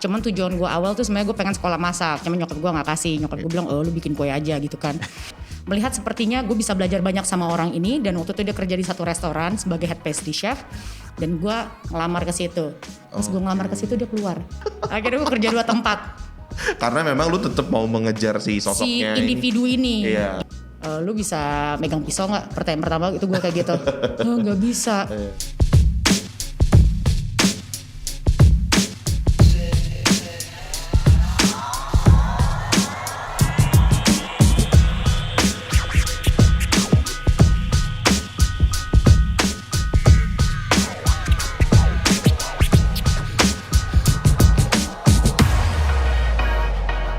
Cuman tujuan gue awal tuh sebenarnya gue pengen sekolah masak. Cuman nyokap gue gak kasih. Nyokap gue bilang lu bikin kue aja gitu kan. Melihat sepertinya gue bisa belajar banyak sama orang ini. Dan waktu itu dia kerja di satu restoran sebagai head pastry chef. Dan gue ngelamar ke situ. Pas gue ngelamar ke situ dia keluar. Akhirnya gue kerja 2 tempat. Karena memang lu tetap mau mengejar si sosoknya Si individu ini. Iya. Lu bisa megang pisau gak? Pertanyaan pertama itu gue kayak gitu. Gak bisa.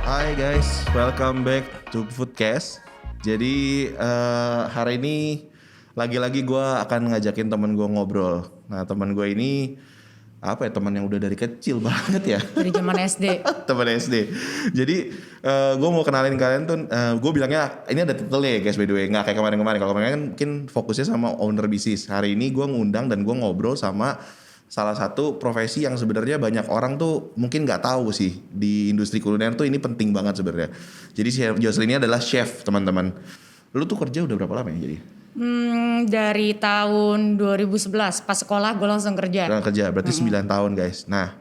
Hai guys, welcome back to Foodcast. Jadi hari ini lagi-lagi gue akan ngajakin teman gue ngobrol. Nah teman gue ini apa ya, teman yang udah dari kecil banget ya. Dari zaman SD. Teman SD. Jadi gue mau kenalin kalian tuh, gue bilangnya ini ada titelnya ya guys by the way. Nggak kayak kemarin-kemarin. Kalau kemarin kan mungkin fokusnya sama owner bisnis. Hari ini gue ngundang dan gue ngobrol sama salah satu profesi yang sebenarnya banyak orang tuh mungkin nggak tahu sih di industri kuliner tuh ini penting banget sebenarnya. Jadi Chef Jocelyn ini adalah chef teman-teman. Lu tuh kerja udah berapa lama ya jadi? Dari tahun 2011 pas sekolah gue langsung kerja. Berarti 9 tahun guys. Nah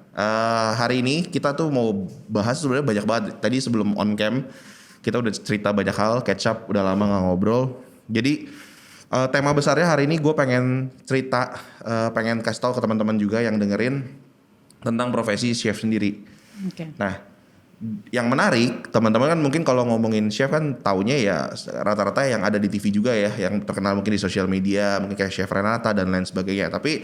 hari ini kita tuh mau bahas sebenarnya banyak banget. Tadi sebelum on cam kita udah cerita banyak hal, catch up, udah lama nggak ngobrol. Jadi tema besarnya hari ini gue pengen cerita, pengen kasih tahu ke teman-teman juga yang dengerin tentang profesi chef sendiri. Okay. Nah, yang menarik teman-teman kan mungkin kalau ngomongin chef kan taunya ya rata-rata yang ada di TV juga ya, yang terkenal mungkin di sosial media, mungkin kayak Chef Renata dan lain sebagainya. Tapi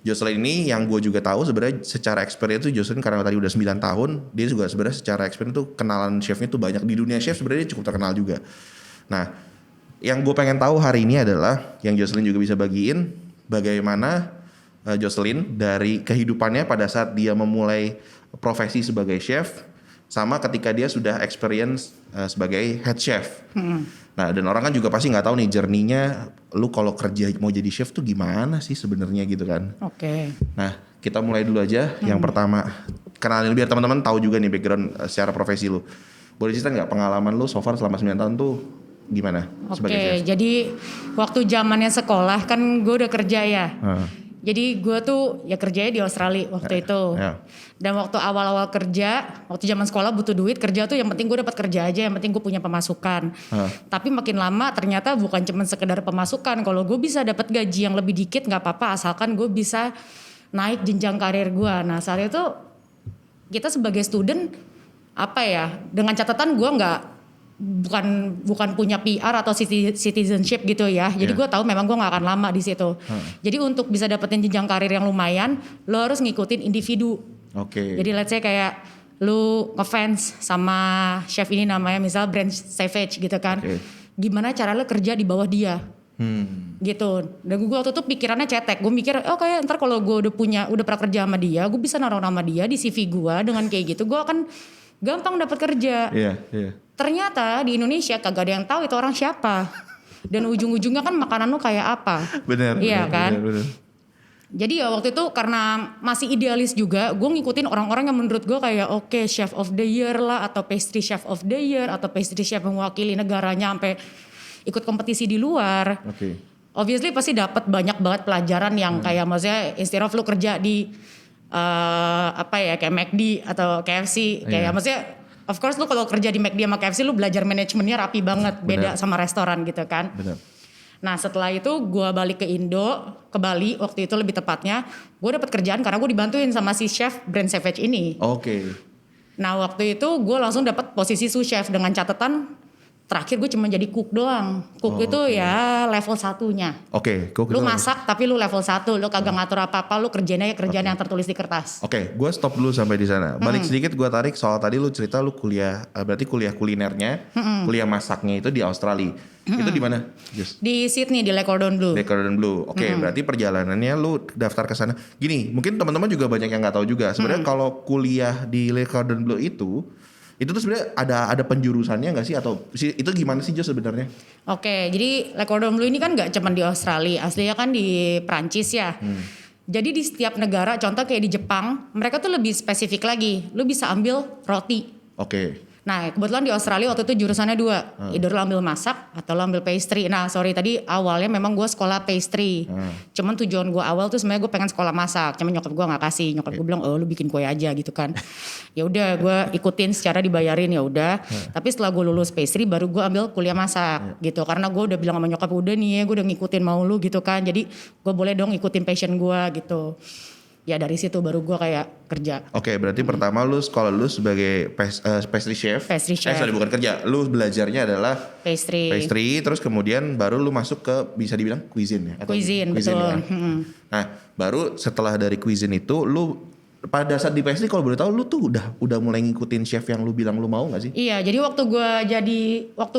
Jocelyn ini yang gue juga tahu sebenarnya secara experience itu Jocelyn karena tadi udah 9 tahun, dia juga sebenarnya secara experience tuh kenalan chefnya tuh banyak di dunia chef, sebenarnya dia cukup terkenal juga. Nah, yang gue pengen tahu hari ini adalah yang Jocelyn juga bisa bagiin bagaimana Jocelyn dari kehidupannya pada saat dia memulai profesi sebagai chef sama ketika dia sudah experience sebagai head chef. Nah, dan orang kan juga pasti nggak tahu nih journey-nya lu kalau kerja mau jadi chef tuh gimana sih sebenarnya gitu kan. Oke. Nah, kita mulai dulu aja. Yang pertama, kenalin biar teman-teman tahu juga nih background secara profesi lu. Boleh cerita nggak pengalaman lu so far selama 9 tahun tuh gimana sebagai chef? Oke, jadi waktu zamannya sekolah kan gue udah kerja ya. Jadi gue tuh ya kerjanya di Australia waktu itu. Dan waktu awal-awal kerja, waktu zaman sekolah butuh duit, kerja tuh yang penting gue dapat kerja aja, yang penting gue punya pemasukan. Tapi makin lama ternyata bukan cuma sekedar pemasukan. Kalau gue bisa dapat gaji yang lebih dikit nggak apa-apa, asalkan gue bisa naik jenjang karir gue. Nah saat itu kita sebagai student apa ya, dengan catatan gue bukan punya PR atau citizenship gitu ya. Jadi gue tahu memang gue nggak akan lama di situ. Jadi untuk bisa dapetin jenjang karir yang lumayan, lo harus ngikutin individu. Oke. Jadi let's say kayak lu ngefans sama chef ini namanya misal Brent Savage gitu kan. Gimana cara lo kerja di bawah dia? Gitu. Dan gue waktu itu pikirannya cetek. Gue mikir, kayak ntar kalau gue udah pernah kerja sama dia, gue bisa naruh nama dia di CV gue dengan kayak gitu. Gue akan gampang dapat kerja. Ternyata di Indonesia kagak ada yang tahu itu orang siapa. Dan ujung-ujungnya kan makanan lu kayak apa. Benar. Iya kan? Bener. Jadi ya waktu itu karena masih idealis juga, gue ngikutin orang-orang yang menurut gue kayak oke, chef of the year lah, atau pastry chef of the year, atau pastry chef yang mewakili negaranya sampai ikut kompetisi di luar. Obviously pasti dapat banyak banget pelajaran yang kayak maksudnya instead of lu kerja di kayak McD atau KFC kayak maksudnya of course lu kalau kerja di McD sama KFC lu belajar manajemennya rapi banget, beda sama restoran gitu kan. Bener. Nah setelah itu gue balik ke Bali waktu itu lebih tepatnya, gue dapat kerjaan karena gue dibantuin sama si chef Brent Savage ini. Nah waktu itu gue langsung dapat posisi sous chef dengan catatan terakhir gue cuma jadi cook doang. Cook itu ya level 1-nya. Cook lu masak tapi lu level 1, lu kagak ngatur apa-apa, lu kerjanya yang tertulis di kertas. Gue stop dulu sampai di sana. Balik sedikit gue tarik soal tadi lu cerita lu kuliah, berarti kuliah kulinernya, kuliah masaknya itu di Australia. Itu di mana? Di Sydney, di Le Cordon Bleu. Berarti perjalanannya lu daftar ke sana. Gini, mungkin teman-teman juga banyak yang nggak tahu juga. Sebenarnya kalau kuliah di Le Cordon Bleu itu tuh sebenarnya ada penjurusannya nggak sih atau itu gimana sih Jo sebenarnya? Jadi Le Cordon Bleu ini kan nggak cuma di Australia, aslinya kan di Prancis ya. Jadi di setiap negara, contoh kayak di Jepang, mereka tuh lebih spesifik lagi. Lu bisa ambil roti. Oke. Nah kebetulan di Australia waktu itu jurusannya 2. Either lo ambil masak atau lo ambil pastry. Nah sorry tadi awalnya memang gue sekolah pastry. Cuman tujuan gue awal tuh sebenarnya gue pengen sekolah masak. Cuman nyokap gue gak kasih. Nyokap gue bilang lu bikin kue aja gitu kan. Ya udah gue ikutin secara dibayarin ya udah. Tapi setelah gue lulus pastry baru gue ambil kuliah masak gitu. Karena gue udah bilang sama nyokap udah nih ya gue udah ngikutin mau lu gitu kan. Jadi gue boleh dong ikutin passion gue gitu. Ya dari situ baru gue kayak kerja. Oke, berarti pertama lu sekolah lu sebagai pastry chef. Pastry chef. Sorry, bukan kerja. Lu belajarnya adalah Pastry. terus kemudian baru lu masuk ke bisa dibilang cuisine ya? Atau Cuisine betul. ya? Nah, baru setelah dari cuisine itu lu pada saat di pastry kalau boleh tahu lu tuh udah mulai ngikutin chef yang lu bilang lu mau gak sih? Iya, jadi waktu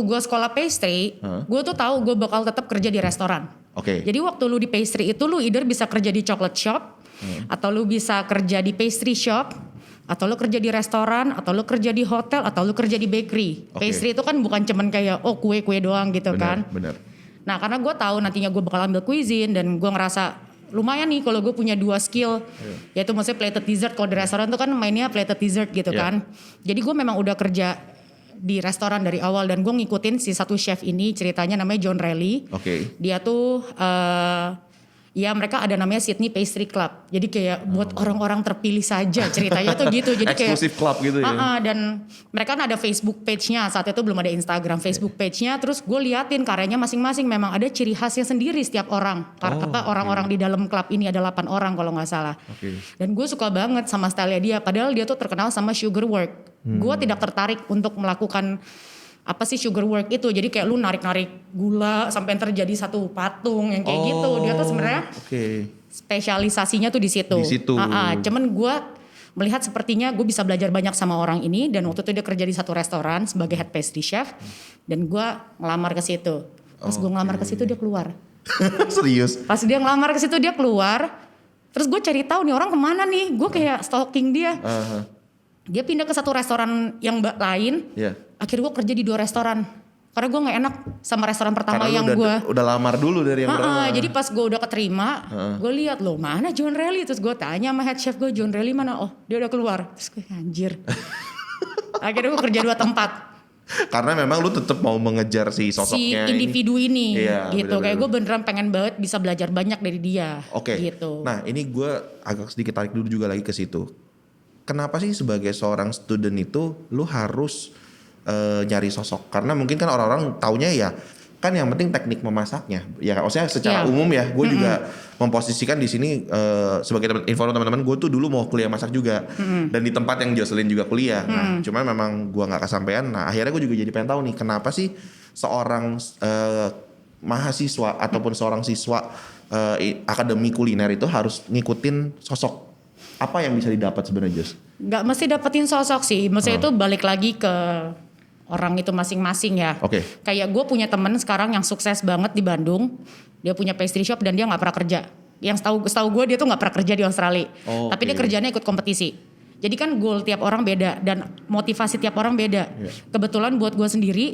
gue sekolah pastry, gue tuh tahu gue bakal tetap kerja di restoran. Oke. Jadi waktu lu di pastry itu lu either bisa kerja di chocolate shop, atau lu bisa kerja di pastry shop, atau lu kerja di restoran, atau lu kerja di hotel, atau lu kerja di bakery. Oke. Pastry itu kan bukan cuman kayak kue-kue doang gitu kan. Benar. Nah karena gue tahu nantinya gue bakal ambil cuisine dan gue ngerasa lumayan nih kalau gue punya 2 skill, yaitu maksudnya plated dessert. Kalau di restoran tuh kan mainnya plated dessert gitu kan. Jadi gue memang udah kerja di restoran dari awal dan gue ngikutin si satu chef ini, ceritanya namanya John Relly. Oke. Dia tuh ya mereka ada namanya Sydney Pastry Club. Jadi kayak buat orang-orang terpilih saja ceritanya tuh gitu. Jadi kayak Eksklusif club gitu ya. dan mereka kan ada Facebook page-nya. Saat itu belum ada Instagram, Facebook page-nya. Terus gue liatin karyanya masing-masing memang ada ciri khasnya sendiri setiap orang. Orang-orang di dalam klub ini ada 8 orang kalau nggak salah. Oke. Dan gue suka banget sama style dia. Padahal dia tuh terkenal sama sugar work. Gue tidak tertarik untuk melakukan apa sih sugar work itu. Jadi kayak lu narik-narik gula sampai terjadi satu patung yang kayak gitu. Dia tuh sebenarnya spesialisasinya tuh di situ. Cuman gue melihat sepertinya gue bisa belajar banyak sama orang ini. Dan waktu itu dia kerja di satu restoran sebagai head pastry chef. Dan gue ngelamar ke situ. Pas gue ngelamar ke situ dia keluar. Serius? Pas dia ngelamar ke situ dia keluar. Terus gue cari tahu nih orang kemana nih. Gue kayak stalking dia. Dia pindah ke satu restoran yang lain. Akhirnya gue kerja di 2 restoran. Karena gue gak enak sama restoran pertama karena yang gue. Udah lamar dulu dari yang pertama. Jadi pas gue udah keterima, gue lihat loh mana John Relly. Terus gue tanya sama head chef gue, John Relly mana? Oh dia udah keluar. Terus gue anjir. Akhirnya gue kerja 2 tempat. Karena memang lu tetap mau mengejar si sosoknya si individu ini iya, gitu. Bener-bener. Kayak gue beneran pengen banget bisa belajar banyak dari dia. Oke. Gitu. Nah ini gue agak sedikit tarik dulu juga lagi ke situ. Kenapa sih sebagai seorang student itu lu harus nyari sosok? Karena mungkin kan orang-orang taunya ya kan yang penting teknik memasaknya. Ya maksudnya secara umum ya, gue juga memposisikan di sini sebagai info teman-teman, gue tuh dulu mau kuliah masak juga dan di tempat yang Jocelyn juga kuliah. Nah, cuman memang gue nggak kesampaian. Nah, akhirnya gue juga jadi pengen tahu nih kenapa sih seorang mahasiswa ataupun seorang siswa akademi kuliner itu harus ngikutin sosok. Apa yang bisa didapat sebenarnya, Jos? Gak mesti dapetin sosok sih. Maksudnya itu balik lagi ke orang itu masing-masing ya. Oke. Kayak gue punya temen sekarang yang sukses banget di Bandung. Dia punya pastry shop dan dia gak pernah kerja. Yang setahu gue dia tuh gak pernah kerja di Australia. Tapi dia kerjanya ikut kompetisi. Jadi kan goal tiap orang beda dan motivasi tiap orang beda. Kebetulan buat gue sendiri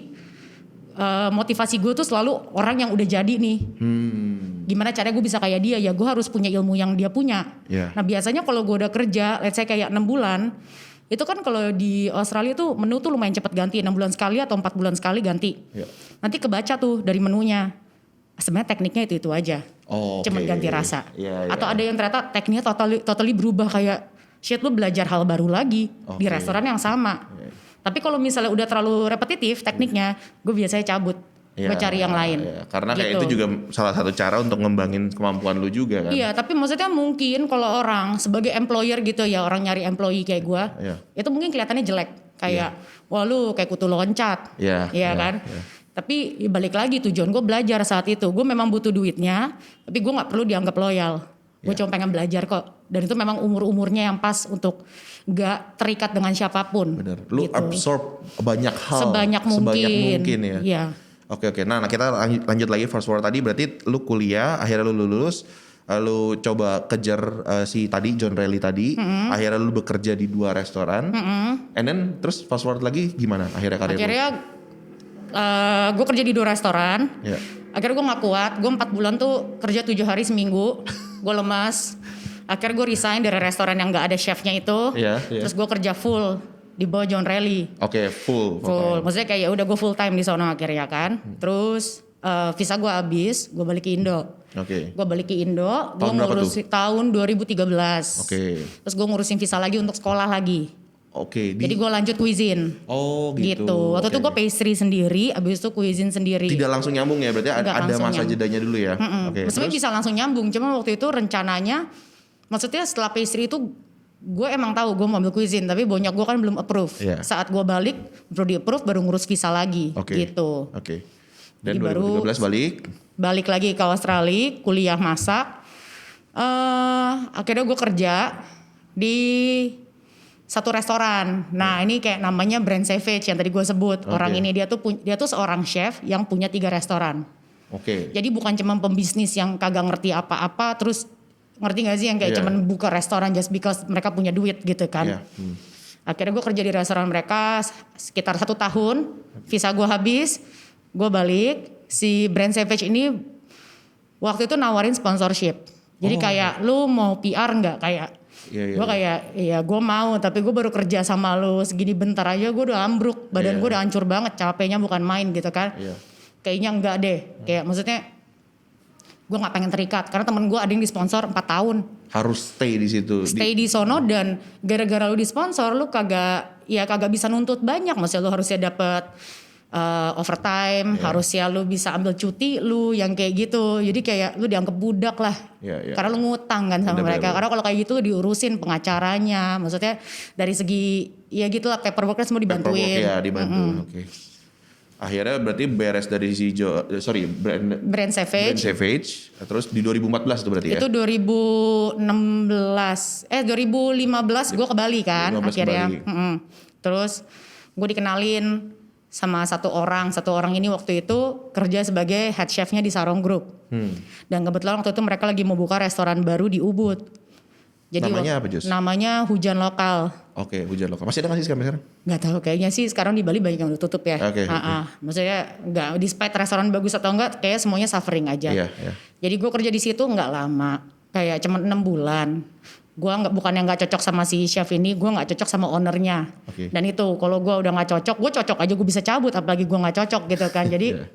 motivasi gue tuh selalu orang yang udah jadi nih. Gimana caranya gue bisa kayak dia? Ya gue harus punya ilmu yang dia punya. Nah biasanya kalau gue udah kerja, let's say kayak 6 bulan, itu kan kalau di Australia tuh menu tuh lumayan cepet ganti, 6 bulan sekali atau 4 bulan sekali ganti. Nanti kebaca tuh dari menunya. Sebenarnya tekniknya itu aja. Cuma ganti rasa. Atau ada yang ternyata tekniknya totally berubah kayak shit lu belajar hal baru lagi di restoran yang sama. Tapi kalau misalnya udah terlalu repetitif tekniknya, gue biasanya cabut. Gue cari yang lain. Karena kayak itu juga salah satu cara untuk ngembangin kemampuan lu juga kan. Iya, tapi maksudnya mungkin kalau orang sebagai employer gitu ya, orang nyari employee kayak gue, itu mungkin kelihatannya jelek. Kayak, wah lu kayak kutu loncat. Iya kan? Tapi balik lagi tujuan gue belajar saat itu. Gue memang butuh duitnya, tapi gue gak perlu dianggap loyal. Gue cuma pengen belajar kok. Dan itu memang umur-umurnya yang pas untuk gak terikat dengan siapapun. Bener. Lu gitu. Absorb banyak hal. Sebanyak mungkin ya. Iya. Oke. Nah kita lanjut lagi fast forward tadi. Berarti lu kuliah, akhirnya lu lulus. Lu coba kejar si tadi John Relly tadi. Akhirnya lu bekerja di 2 restoran. And then terus fast forward lagi gimana akhirnya karir lu? Akhirnya gue kerja di 2 restoran. Akhirnya gue gak kuat. Gue 4 bulan tuh kerja 7 hari seminggu. Gue lemas. Akhirnya gue resign dari restoran yang nggak ada chefnya itu. Iya, iya. Terus gue kerja full di bawah John Relly. Oke, full. Maksudnya kayak ya udah gue full time di sono akhirnya kan. Terus visa gue habis, gue balik ke Indo. Oke. Gue balik ke Indo, gue Tahun berapa ngurusin tahun 2013. Oke. Terus gue ngurusin visa lagi untuk sekolah lagi. Oke. Jadi gue lanjut cuisine. Oh gitu. Waktu itu gue pastry sendiri, abis itu cuisine sendiri. Tidak langsung nyambung ya, berarti Nggak ada langsung masa nyambung. jedanya dulu ya. Oke. Maksudnya Terus? bisa langsung nyambung, cuma waktu itu rencananya, maksudnya setelah pastry itu gue emang tahu gue mau ambil cuisine, tapi banyak gue kan belum approve. Iya. Saat gue balik, baru di approve, baru ngurus visa lagi, Oke. gitu. Oke. Dan Jadi 2013 balik. Balik lagi ke Australia, kuliah masak. Akhirnya gue kerja di satu restoran. Nah ini kayak namanya Brand Savage yang tadi gue sebut. Orang ini dia tuh seorang chef yang punya 3 restoran. Oke. Jadi bukan cuma pembisnis yang kagak ngerti apa-apa, terus ngerti gak sih yang kayak Iya. cuman buka restoran just because mereka punya duit gitu kan. Iya. Akhirnya gue kerja di restoran mereka sekitar 1 tahun, visa gue habis, gue balik. Si Brand Savage ini waktu itu nawarin sponsorship. Jadi kayak lu mau PR nggak kayak? Iya, iya, Gue kayak ya gue mau, tapi gue baru kerja sama lu segini bentar aja gue udah ambruk, badan Iya. gue udah hancur banget, capeknya bukan main gitu kan. Iya. Kayaknya enggak deh, kayak maksudnya gue nggak pengen terikat karena temen gue ada yang disponsor 4 tahun. Harus stay di situ. Stay di sono dan gara-gara lu disponsor lu kagak bisa nuntut banyak, maksudnya lu harusnya dapet overtime, harusnya lu bisa ambil cuti lu yang kayak gitu. Jadi kayak lu dianggap budak lah. Iya, iya. Karena lu ngutang kan sama Bener, mereka. bener. Karena kalau kayak gitu diurusin pengacaranya, maksudnya dari segi ya gitulah paperworknya semua dibantuin. Paperwork, ya dibantu. Oke. Akhirnya berarti beres dari si Brand Brand Savage. Terus di 2014 itu berarti ya. Itu 2015 gue ke Bali kan 2015 akhirnya. ke Bali. Terus gue dikenalin sama satu orang ini waktu itu kerja sebagai head chefnya di Sarong Group. Dan kebetulan waktu itu mereka lagi mau buka restoran baru di Ubud. Jadi Namanya apa, Jus? Namanya Hujan Lokal. Oke, Hujan Lokal. Masih ada nggak sih sekarang? Nggak tahu, kayaknya sih sekarang di Bali banyak yang udah tutup ya. Oke. Maksudnya nggak, despite restoran bagus atau enggak, kayak semuanya suffering aja. Iya, iya. Jadi gue kerja di situ nggak lama, kayak cuma 6 bulan. Gue bukannya nggak cocok sama si chef ini, gue nggak cocok sama ownernya. Oke. Dan itu kalau gue udah nggak cocok, gue cocok aja gue bisa cabut, apalagi gue nggak cocok gitu kan. Jadi Iya.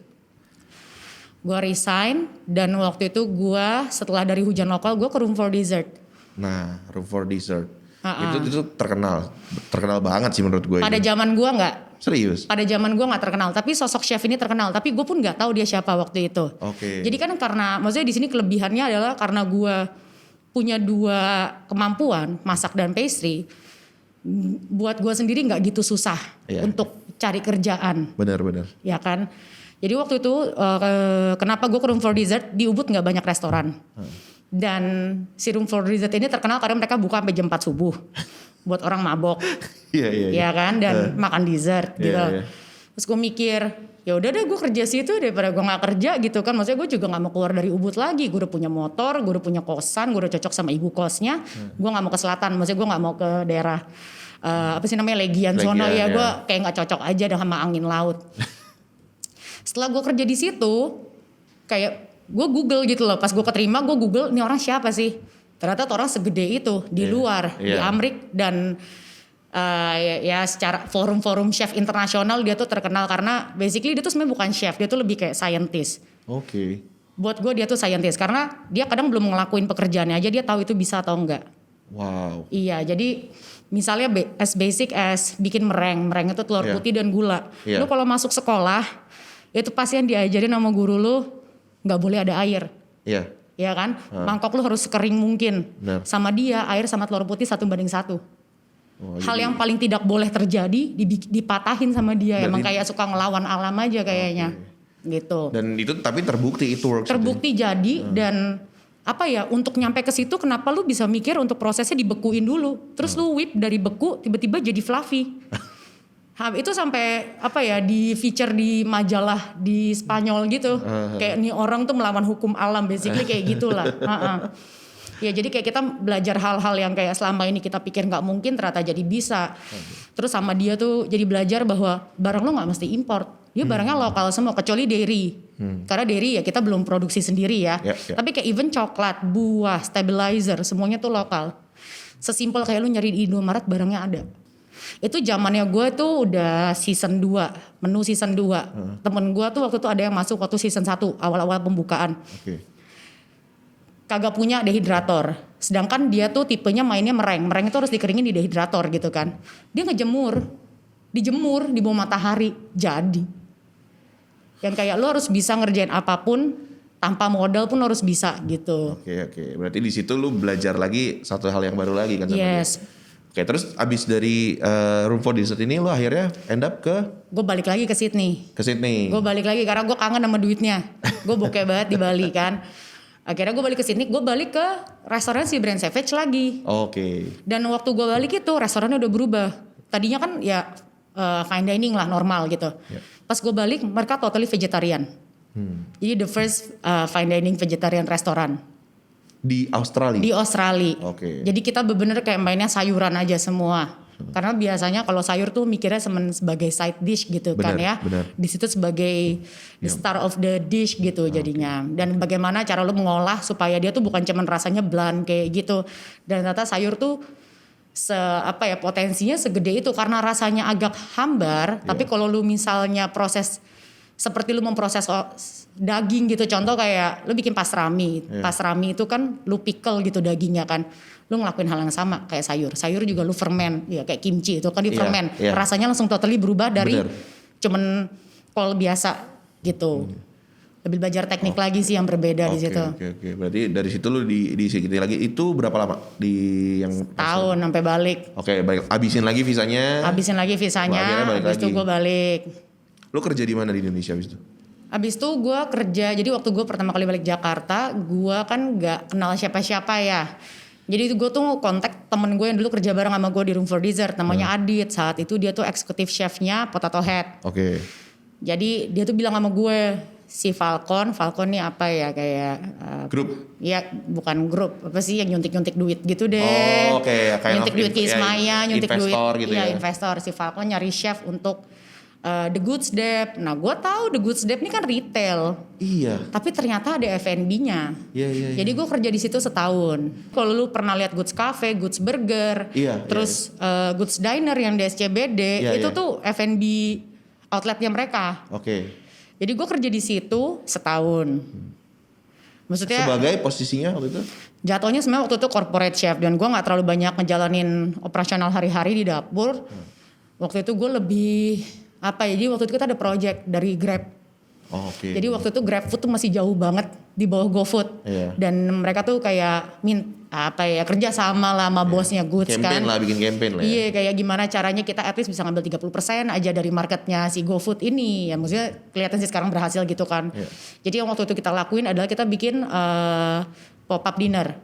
gue resign dan waktu itu gue setelah dari Hujan Lokal gue ke Room for Dessert. Nah, Room for Dessert. Itu terkenal banget sih menurut gue. Pada itu. zaman gue nggak. Serius? Pada zaman gue nggak terkenal, tapi sosok chef ini terkenal. Tapi gue pun nggak tahu dia siapa waktu itu. Oke. Jadi kan karena, maksudnya di sini kelebihannya adalah karena gue punya 2 kemampuan, masak dan pastry. Buat gue sendiri nggak gitu susah untuk cari kerjaan, Benar. ya kan. Jadi waktu itu kenapa gue ke Room for Dessert, di Ubud nggak banyak restoran. Dan si Room for Dessert ini terkenal karena mereka buka sampai jam 4 subuh. Buat orang mabok. Iya. Ya kan, dan makan dessert gitu. Iya. Terus gue mikir, ya udah deh gue kerja situ daripada gue nggak kerja gitu kan. Maksudnya gue juga nggak mau keluar dari Ubud lagi. Gue udah punya motor, gue udah punya kosan, gue udah cocok sama ibu kosnya. Gue nggak mau ke selatan, maksudnya gue nggak mau ke daerah apa sih namanya Legian sono ya. Gue kayak nggak cocok aja sama angin laut. Setelah gue kerja di situ, kayak gue Google gitu loh. Pas gue keterima, gue Google, ini orang siapa sih? Ternyata tuh orang segede itu di luar, di Amrik dan ya secara forum-forum chef internasional dia tuh terkenal karena basically dia tuh sebenarnya bukan chef, dia tuh lebih kayak scientist. Oke. Buat gue dia tuh scientist karena dia kadang belum ngelakuin pekerjaannya aja dia tahu itu bisa atau enggak. Wow. Iya, jadi misalnya as basic as bikin mereng itu telur putih dan gula. Iya. Lu kalau masuk sekolah itu pasti yang diajarin sama guru lu nggak boleh ada air. Iya. Ya kan, mangkok lu harus sekering mungkin. Benar. Sama dia air sama telur putih 1:1. Oh, Hal yang paling tidak boleh terjadi dipatahin sama dia. Berarti- Emang kayak suka ngelawan alam aja kayaknya. Gitu. Dan itu tapi terbukti itu works. Terbukti jadi dan apa ya, untuk nyampe ke situ kenapa lu bisa mikir untuk prosesnya dibekuin dulu. Terus lu whip dari beku tiba-tiba jadi fluffy. Itu sampai apa ya, di feature di majalah di Spanyol gitu. Kayak nih orang tuh melawan hukum alam basically kayak gitulah. Ya jadi kayak kita belajar hal-hal yang kayak selama ini kita pikir nggak mungkin ternyata jadi bisa. Terus sama dia tuh jadi belajar bahwa barang lo nggak mesti import. Dia barangnya lokal semua kecuali dairy. Karena dairy ya kita belum produksi sendiri ya. Tapi kayak even coklat, buah, stabilizer semuanya tuh lokal. Sesimpel kayak lu nyari di Indomaret barangnya ada. Itu zamannya gue tuh udah season 2, menu season 2. Temen gue tuh waktu itu ada yang masuk waktu season 1 awal-awal pembukaan. Kagak punya dehidrator. Sedangkan dia tuh tipenya mainnya mereng. Mereng itu harus dikeringin di dehidrator gitu kan. Dia dijemur di bawah matahari, jadi. Yang kayak lu harus bisa ngerjain apapun tanpa modal pun harus bisa gitu. Oke. Berarti di situ lu belajar lagi satu hal yang baru lagi kan? Yes. Oke, terus abis dari Room for Dessert ini lu akhirnya end up ke? Gue balik lagi ke Sydney. Gue balik lagi karena gue kangen sama duitnya. Gue bokeh banget di Bali kan. Akhirnya gue balik ke Sydney, gue balik ke restoran si Brand Savage lagi. Dan waktu gue balik itu restorannya udah berubah. Tadinya kan ya fine dining lah, normal gitu. Pas gue balik mereka totally vegetarian. Jadi the first fine dining vegetarian restoran. Di Australia? Di Australia. Jadi kita bener-bener kayak mainnya sayuran aja semua. Karena biasanya kalau sayur tuh mikirnya sebagai side dish gitu kan ya. Di situ sebagai the star of the dish gitu jadinya. Dan bagaimana cara lu mengolah supaya dia tuh bukan cuman rasanya bland kayak gitu. Dan ternyata sayur tuh potensinya segede itu karena rasanya agak hambar. Tapi kalau lu misalnya proses seperti lu memproses daging gitu, contoh kayak lu bikin pastrami. Pastrami itu kan lu pickle gitu dagingnya kan. Lu ngelakuin hal yang sama kayak sayur juga lu ferment, ya kayak kimchi itu kan di ferment. Rasanya langsung totally berubah dari cuman kol biasa gitu. Lebih belajar teknik lagi sih yang berbeda di situ. Oke. Berarti dari situ lu di sini lagi itu berapa lama di yang tahun sampai balik. Balik. Abisin lagi visanya. Habis itu gue balik. Lu kerja di mana di Indonesia abis itu? Abis itu gue kerja, jadi waktu gue pertama kali balik Jakarta, gue kan gak kenal siapa-siapa ya. Jadi gue tuh kontak temen gue yang dulu kerja bareng sama gue di Room for Dessert, namanya Adit. Saat itu dia tuh eksekutif chefnya Potato Head. Jadi dia tuh bilang sama gue, si Falcon nih apa ya kayak grup? Ya bukan grup, apa sih yang nyuntik duit gitu deh. Kayak nyuntik duit ke Ismaya, nyuntik duit gitu ya. Investor. Si Falcon nyari chef untuk The Goods Dep. Nah gue tahu The Goods Dep ini kan retail. Iya. Tapi ternyata ada F&B-nya. Iya. Jadi gue kerja di situ setahun. Kalau lu pernah lihat Goods Cafe, Goods Burger, terus Goods Diner yang di SCBD, itu tuh F&B outletnya mereka. Jadi gue kerja di situ setahun. Maksudnya sebagai posisinya waktu itu? Jatuhnya sebenarnya waktu itu corporate chef dan gue nggak terlalu banyak ngejalanin operasional hari-hari di dapur. Waktu itu gue lebih jadi waktu itu kita ada project dari Grab. Jadi waktu itu Grab Food tuh masih jauh banget di bawah GoFood. Dan mereka tuh kayak kerja sama lah sama bosnya Goods campaign kan. Bikin campaign lah. Iya, kayak gimana caranya kita at least bisa ngambil 30% aja dari marketnya si GoFood ini. Ya maksudnya kelihatan sih sekarang berhasil gitu kan. Jadi yang waktu itu kita lakuin adalah kita bikin pop up dinner.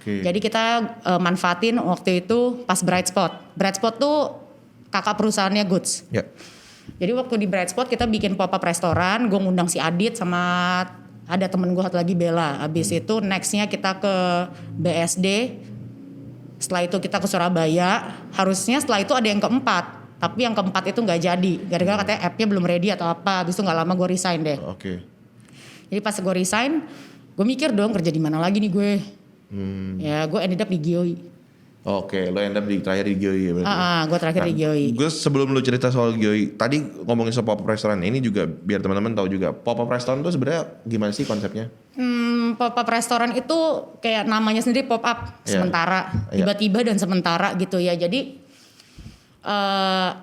Jadi kita manfaatin waktu itu pas Bright Spot. Bright Spot tuh kakak perusahaannya Goods. Jadi waktu di Bright Spot kita bikin pop up restoran, gue ngundang si Adit sama ada temen gue satu lagi Bella. Abis itu nextnya kita ke BSD, setelah itu kita ke Surabaya. Harusnya setelah itu ada yang keempat, tapi yang keempat itu nggak jadi. Gara-gara katanya appnya belum ready atau apa. Abis itu nggak lama gue resign deh. Jadi pas gue resign, gue mikir dong kerja di mana lagi nih gue. Ya gue ended up di Gioi. Lo end up terakhir di Gioi ya berarti? Gue terakhir di Gioi. Gue sebelum lu cerita soal Gioi, tadi ngomongin soal pop-up restoran, ini juga biar teman-teman tahu juga, pop-up restoran tuh sebenarnya gimana sih konsepnya? Pop-up restoran itu kayak namanya sendiri pop-up, sementara, tiba-tiba dan sementara gitu ya. Jadi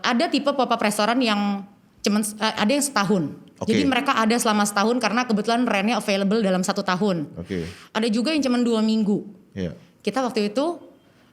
ada tipe pop-up restoran yang ada yang setahun. Jadi mereka ada selama setahun karena kebetulan rentnya available dalam 1 tahun. Ada juga yang cuma 2 minggu. Kita waktu itu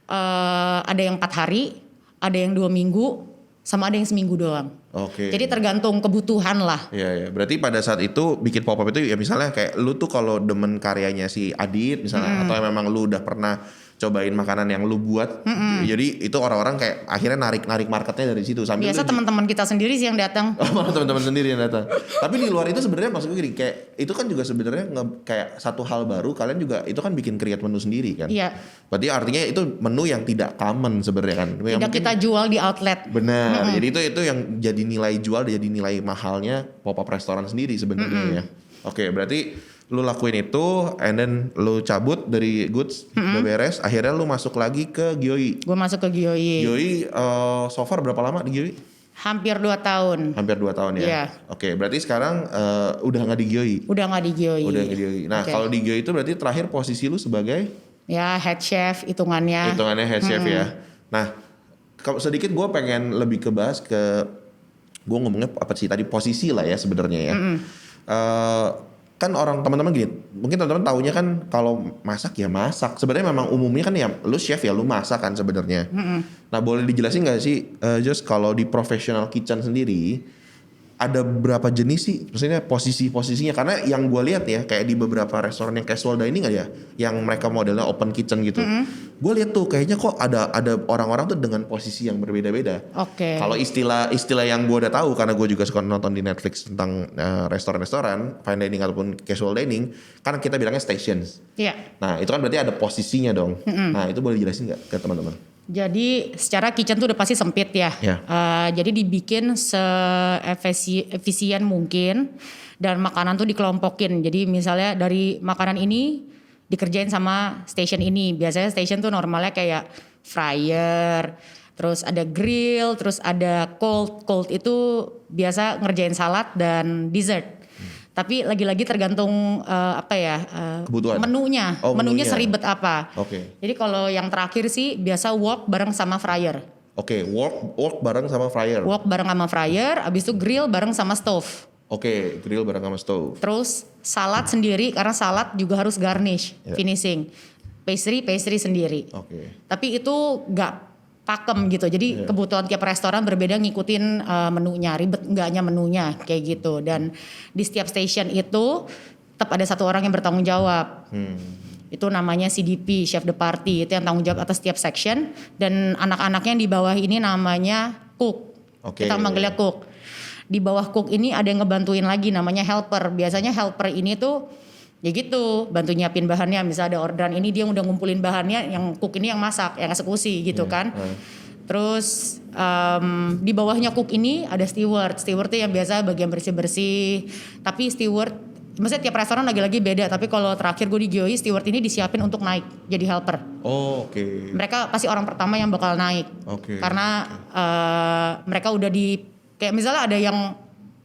ada yang 4 hari, ada yang 2 minggu, sama ada yang seminggu doang. Jadi tergantung kebutuhan lah. Berarti pada saat itu bikin pop up itu ya misalnya kayak lu tuh kalau demen karyanya si Adit misalnya, atau memang lu udah pernah cobain makanan yang lu buat. Jadi itu orang-orang kayak akhirnya narik marketnya dari situ sambil Biasa teman-teman kita sendiri sih yang datang. Oh, malah teman-teman sendiri yang datang. Tapi di luar itu sebenarnya maksud gue gini, kayak itu kan juga sebenarnya kayak satu hal baru, kalian juga itu kan bikin create menu sendiri kan. Iya. Berarti artinya itu menu yang tidak common sebenarnya kan. Yang Tidak kita jual di outlet. benar. Jadi itu yang jadi nilai jual, jadi nilai mahalnya pop-up restoran sendiri sebenarnya ya. Oke, berarti lu lakuin itu and then lu cabut dari Goods, udah beres, akhirnya lu masuk lagi ke Gioi. Gue masuk ke Gioi. Gioi so far berapa lama di Gioi? Hampir 2 tahun. Hampir 2 tahun ya. Iya. Oke, berarti sekarang udah nggak di Gioi. Udah nggak di Gioi. Udah di Gioi. Nah, kalau di Gioi itu berarti terakhir posisi lu sebagai ya head chef hitungannya. hitungannya head chef ya. Nah, kalau sedikit gue pengen lebih kebahas ke gue ngomongnya apa sih tadi posisi lah ya sebenarnya ya. Kan orang teman-teman gini, mungkin teman-teman taunya kan kalau masak ya masak. Sebenarnya memang umumnya kan ya lu chef ya lu masak kan sebenarnya. Nah, boleh dijelasin nggak sih just kalau di professional kitchen sendiri ada berapa jenis sih maksudnya posisinya, karena yang gue lihat ya kayak di beberapa restoran yang casual dining aja yang mereka modelnya open kitchen gitu, gue lihat tuh kayaknya kok ada orang-orang tuh dengan posisi yang berbeda-beda. Oke. Kalau istilah yang gue udah tahu karena gue juga suka nonton di Netflix tentang restoran-restoran fine dining ataupun casual dining, kan kita bilangnya stations. Iya. Nah itu kan berarti ada posisinya dong. Nah itu boleh jelasin nggak ke teman-teman? Jadi secara kitchen tuh udah pasti sempit ya. Ya. Jadi dibikin efisien mungkin dan makanan tuh dikelompokin. Jadi misalnya dari makanan ini dikerjain sama station ini. Biasanya station tuh normalnya kayak fryer, terus ada grill, terus ada cold. Cold itu biasa ngerjain salad dan dessert. Tapi lagi-lagi tergantung Kebutuhan. menunya. Oh, menunya menunya. seribet apa. Oke. Jadi kalau yang terakhir sih biasa wok bareng sama fryer. Oke, work bareng sama fryer. Wok bareng sama fryer, abis itu grill bareng sama stove. Oke, grill bareng sama stove. Terus salad sendiri karena salad juga harus garnish, Ya. finishing. Pastry sendiri. Oke. Tapi itu gak pakem gitu. Jadi kebutuhan tiap restoran berbeda ngikutin menunya, ribet enggaknya menunya kayak gitu. Dan di setiap station itu tetap ada satu orang yang bertanggung jawab. Itu namanya CDP, chef de party. Itu yang tanggung jawab atas setiap section. Dan anak-anaknya yang di bawah ini namanya cook. Oke. Kita manggilnya cook. Di bawah cook ini ada yang ngebantuin lagi namanya helper. Biasanya helper ini tuh ya gitu, bantu nyiapin bahannya. Misalnya ada orderan ini dia udah ngumpulin bahannya, yang cook ini yang masak, yang eksekusi gitu kan. Terus di bawahnya cook ini ada steward. Steward itu yang biasa bagian bersih-bersih. Tapi steward, maksudnya tiap restoran lagi-lagi beda. Tapi kalau terakhir gue di Gioi, steward ini disiapin untuk naik jadi helper. Oh, oke. Mereka pasti orang pertama yang bakal naik. Oke. Karena mereka udah kayak misalnya ada yang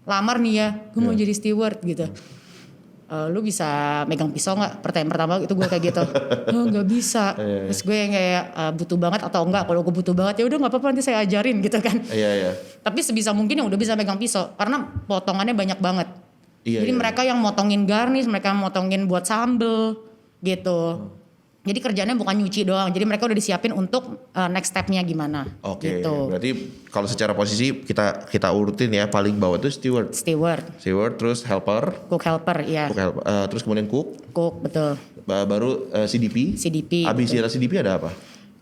lamar nih ya, gue mau jadi steward gitu. Lu bisa megang pisau nggak? Pertanyaan pertama itu gue kayak gitu. Oh nggak bisa. Terus gue yang kayak butuh banget atau enggak. Kalau gue butuh banget ya udah nggak apa-apa nanti saya ajarin gitu kan. Iya. Tapi sebisa mungkin yang udah bisa megang pisau karena potongannya banyak banget. Iya, Jadi iya. mereka yang motongin garnish, mereka yang motongin buat sambel gitu. Jadi kerjanya bukan nyuci doang. Jadi mereka udah disiapin untuk next stepnya gimana. Oke. Gitu. Berarti kalau secara posisi kita urutin ya, paling bawah itu steward. Steward, terus helper, Cook helper, ya. terus kemudian cook, Cook, betul. baru CDP. CDP. Abis betul. ada CDP ada apa?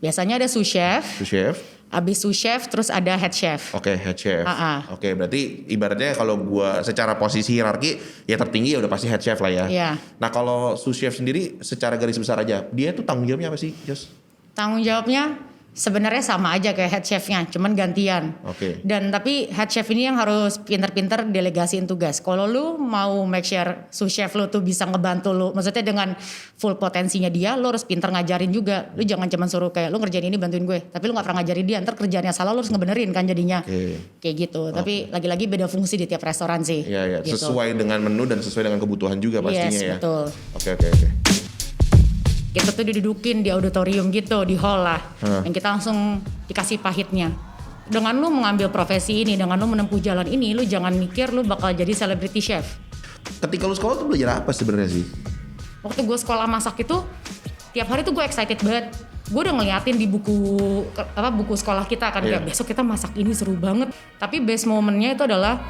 Biasanya ada sous chef, Sous chef. abis sous chef terus ada head chef. Oke, head chef. Ah. Oke, berarti ibaratnya kalau gua secara posisi hierarki ya tertinggi ya udah pasti head chef lah ya. Iya. Nah, kalau sous chef sendiri secara garis besar aja, dia tuh tanggung jawabnya apa sih, Jos? Tanggung jawabnya sebenarnya sama aja kayak head chefnya, cuman gantian. Oke. Dan tapi head chef ini yang harus pinter-pinter delegasiin tugas. Kalau lu mau make sure sous chef lu tuh bisa ngebantu lu, maksudnya dengan full potensinya dia, lu harus pinter ngajarin juga. Lu jangan cuma suruh kayak lu ngerjain ini bantuin gue, tapi lu nggak pernah ngajarin dia. Ntar kerjaannya salah lu harus ngebenerin kan jadinya. Kayak gitu. Tapi lagi-lagi beda fungsi di tiap restoran sih. Iya. Gitu. Sesuai dengan menu dan sesuai dengan kebutuhan juga pastinya Yes, ya. betul. Oke. Kita tuh didudukin di auditorium gitu, di hall lah. Dan kita langsung dikasih pahitnya. Dengan lu mengambil profesi ini, dengan lu menempuh jalan ini, lu jangan mikir lu bakal jadi celebrity chef. Ketika lu sekolah tuh belajar apa sebenarnya sih? Waktu gue sekolah masak itu, tiap hari tuh gue excited banget. Gue udah ngeliatin di buku sekolah kita kan, kayak besok kita masak ini seru banget. Tapi best momennya itu adalah